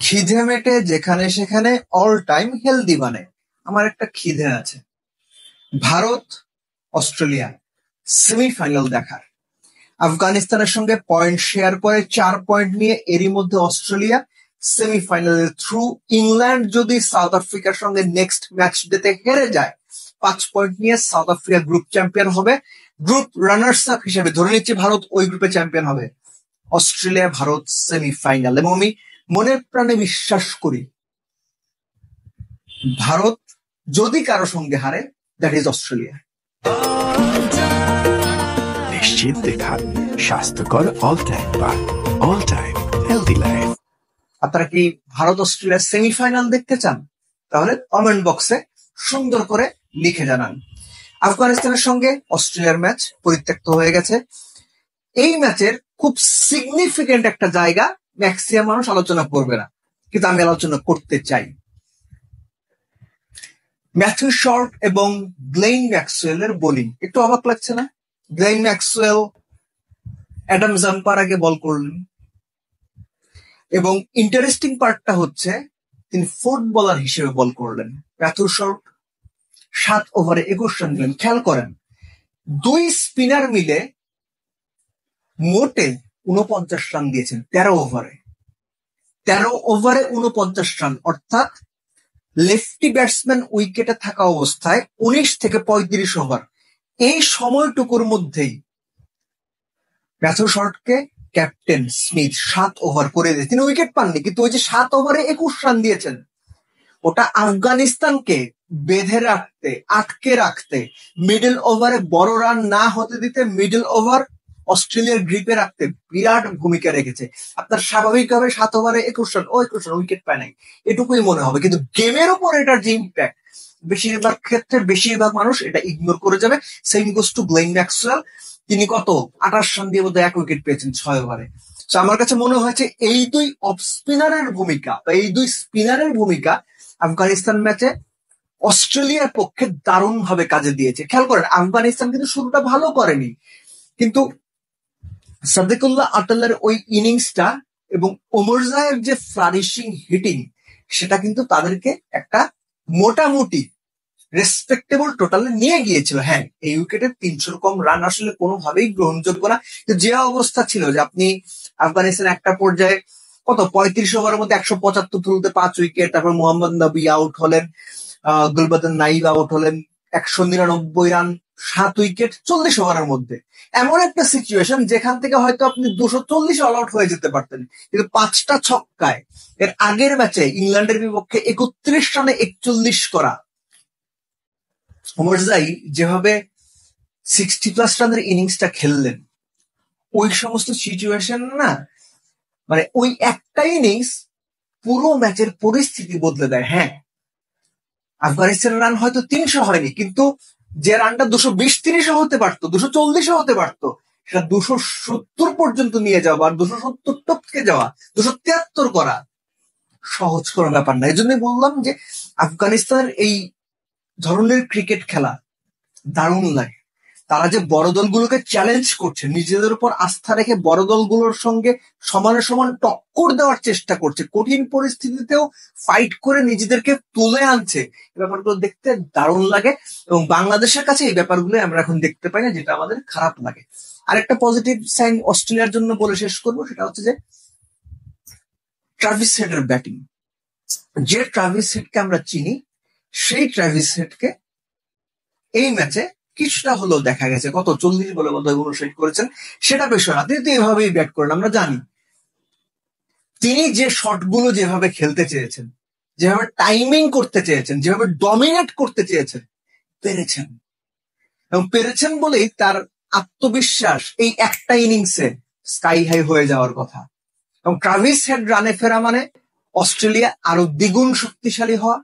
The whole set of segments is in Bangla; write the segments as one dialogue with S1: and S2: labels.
S1: খিদে মেটে যেখানে সেখানে অল টাইম হেলদি মানে আমার একটা খিদে আছে ভারত অস্ট্রেলিয়া সেমিফাইনাল দেখার। আফগানিস্তানের সঙ্গে পয়েন্ট শেয়ার করে 4 পয়েন্ট নিয়ে এরই মধ্যে অস্ট্রেলিয়া সেমিফাইনালের থ্রু। ইংল্যান্ড যদি সাউথ আফ্রিকার সঙ্গে নেক্সট ম্যাচ ডেতে হেরে যায় 5 পয়েন্ট নিয়ে সাউথ আফ্রিকা গ্রুপ চ্যাম্পিয়ন হবে। গ্রুপ রানার্স আপ হিসেবে ধরে নিচ্ছে ভারত ওই গ্রুপে চ্যাম্পিয়ন হবে। অস্ট্রেলিয়া ভারত সেমিফাইনাল, এবং আমি মনের প্রাণে বিশ্বাস করি ভারত যদি কারো সঙ্গে হারে দ্যাট ইজ অস্ট্রেলিয়া।
S2: নিশ্চিত দেখান স্বাস্থ্যকর অল টাইম হেলদি লাইফ।
S1: আপনারা কি ভারত অস্ট্রেলিয়া সেমিফাইনাল দেখতে চান? তাহলে কমেন্ট বক্সে সুন্দর করে লিখে জানান। আফগানিস্তানের সঙ্গে অস্ট্রেলিয়ার ম্যাচ পরিত্যক্ত হয়ে গেছে। এই ম্যাচের খুব সিগনিফিকেন্ট একটা জায়গা ম্যাক্সিমাম মানুষ আলোচনা করবে না, কিন্তু আমি আলোচনা করতে চাই। ম্যাথিউ শর্ট এবং গ্লেন ম্যাক্সওয়েল এর বোলিং একটু অবাক লাগছে না? গ্লেন ম্যাক্সওয়েল অ্যাডাম জাম্পার আগে বল করলেন, এবং ইন্টারেস্টিং পার্টটা হচ্ছে তিনি ফোর্থ বোলার হিসেবে বল করলেন। ম্যাথিউ শর্ট 7 ওভারে 21 রান দিলেন। খেয়াল করেন, 2 স্পিনার মিলে মোটে 49 রান দিয়েছেন 13 ওভারে। 49 রান, অর্থাৎ লেফটি ব্যাটসম্যান উইকেটে থাকা অবস্থায় 19 থেকে 35 ওভার, এই সময়টুকুর মধ্যেই ম্যাথিউ শর্টকে ক্যাপ্টেন স্মিথ 7 ওভার করে দিয়ে তিনি উইকেট পাননি, কিন্তু ওই যে 7 ওভারে 21 রান দিয়েছেন, ওটা আফগানিস্তানকে বেঁধে রাখতে, আটকে রাখতে, মিডল ওভারে বড় রান না হতে দিতে, মিডল ওভার অস্ট্রেলিয়ার গ্রিপে রাখতে বিরাট ভূমিকা রেখেছে। আপনার স্বাভাবিকভাবে 7 ওভারে 21 রান, 21 রান উইকেট পায় নাই, এটুকুই মনে হবে, কিন্তু গেমের উপর এটার যে ইম্প্যাক্ট বেশিরভাগ ক্ষেত্রে বেশিরভাগ মানুষ এটা ইগনোর করে যাবে। Same goes to Glenn Maxwell, তিনি কত 28 রান দিয়ে বোধহয় 1 উইকেট পেয়েছেন 6 ওভারে। তো আমার কাছে মনে হয়েছে এই 2 অফ স্পিনারের ভূমিকা বা এই 2 স্পিনারের ভূমিকা আফগানিস্তান ম্যাচে অস্ট্রেলিয়ার পক্ষে দারুণ ভাবে কাজে দিয়েছে। খেয়াল করেন, আফগানিস্তান কিন্তু শুরুটা ভালো করেনি, কিন্তু সাদেকুল্লাহ আতালের ওই ইনিংসটা এবং ওমরজায়ের যে ফ্লারিশিং হিটিং, সেটা কিন্তু তাদেরকে একটা মোটামুটি রেসপেক্টেবল টোটালে নিয়ে গিয়েছিল। হ্যাঁ, এই উইকেটে 300 কম রান আসলে কোনোভাবেই গ্রহণযোগ্য না, যে অবস্থা ছিল যে আপনি আফগানিস্তান একটা পর্যায়ে কত 35 ওভারের মধ্যে 175 তুলতে 5 উইকেট, তারপর মোহাম্মদ নবী আউট হলেন, গুলবাদন নাইব আউট হলেন, 199 রান 7 উইকেট 40 ওভারের মধ্যে। এমন একটা সিচুয়েশন যেখান থেকে হয়তো আপনি 240 অল আউট হয়ে যেতে পারতেন, কিন্তু 5টা ছক্কায় এর আগের ম্যাচে ইংল্যান্ডের বিপক্ষে 31 রানে 41 করা ওমরজাই যেভাবে 60+ রানের ইনিংসটা খেললেন, ওই সমস্ত সিচুয়েশন না, মানে ওই একটা ইনিংস পুরো ম্যাচের পরিস্থিতি বদলে দেয়। হ্যাঁ, আফগানিস্তানের রান হয়তো 300 হয়নি, কিন্তু যে রানটা 220-30 হতে পারতো, 240 হতে পারতো, সেটা 270 পর্যন্ত নিয়ে যাওয়া, আর 270 টপকে যাওয়া, 273 করা সহজ কোনো ব্যাপার না। এই জন্যই বললাম যে আফগানিস্তানের এই ধরনের ক্রিকেট খেলা দারুণ লাগে। তারা যে বড় দলগুলোকে চ্যালেঞ্জ করছে, নিজেদের উপর আস্থা রেখে বড় দলগুলোর সঙ্গে সমানে সমান টক্কর দেওয়ার চেষ্টা করছে, কঠিন পরিস্থিতিতেও ফাইট করে নিজেদেরকে তুলে আনছে, এই ব্যাপারগুলো দেখতে দারুণ লাগে। এবং বাংলাদেশের কাছে এই ব্যাপারগুলো আমরা এখন দেখতে পাই না, যেটা আমাদের খারাপ লাগে। আরেকটা পজিটিভ সাইন অস্ট্রেলিয়ার জন্য বলে শেষ করবো, সেটা হচ্ছে যে ট্রাভিস হেডের ব্যাটিং। যে ট্রাভিস হেডকে আমরা চিনি, সেই ট্রাভিস হেডকে এই ম্যাচে কিছুটা হলেও দেখা গেছে, কত 40 বলে বোধহয় 59 করেছেন, সেটা বিষয় না, তিনি তো এভাবেই ব্যাট করেন, আমরা জানি। তিনি যে শটগুলো যেভাবে খেলতে চেয়েছেন, যেভাবে টাইমিং করতে চেয়েছেন, যেভাবে ডমিনেট করতে চেয়েছেন, পেরেছেন। এবং পেরেছেন বলেই তার আত্মবিশ্বাস এই একটা ইনিংসে স্কাই হাই হয়ে যাওয়ার কথা। এবং ট্রাভিস হেড রানে ফেরা মানে অস্ট্রেলিয়া আরো দ্বিগুণ শক্তিশালী হওয়া।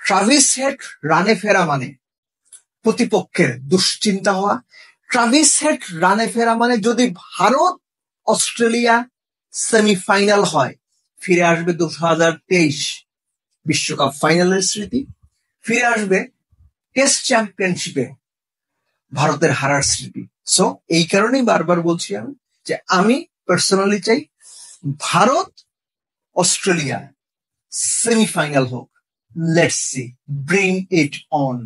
S1: ট্রাভিস হেড রানে ফেরা মানে প্রতিপক্ষের দুশ্চিন্তা হওয়া। ট্রাভিস হেড রানে ফেরা মানে যদি ভারত অস্ট্রেলিয়া সেমিফাইনাল হয়, ফিরে আসবে 2023 বিশ্বকাপ ফাইনালের স্মৃতি, ফিরে আসবে টেস্ট চ্যাম্পিয়নশিপে ভারতের হারার স্মৃতি। সো এই কারণেই বারবার বলছি আমি যে আমি পার্সোনালি চাই ভারত অস্ট্রেলিয়া সেমিফাইনাল হোক, let's see, bring it on.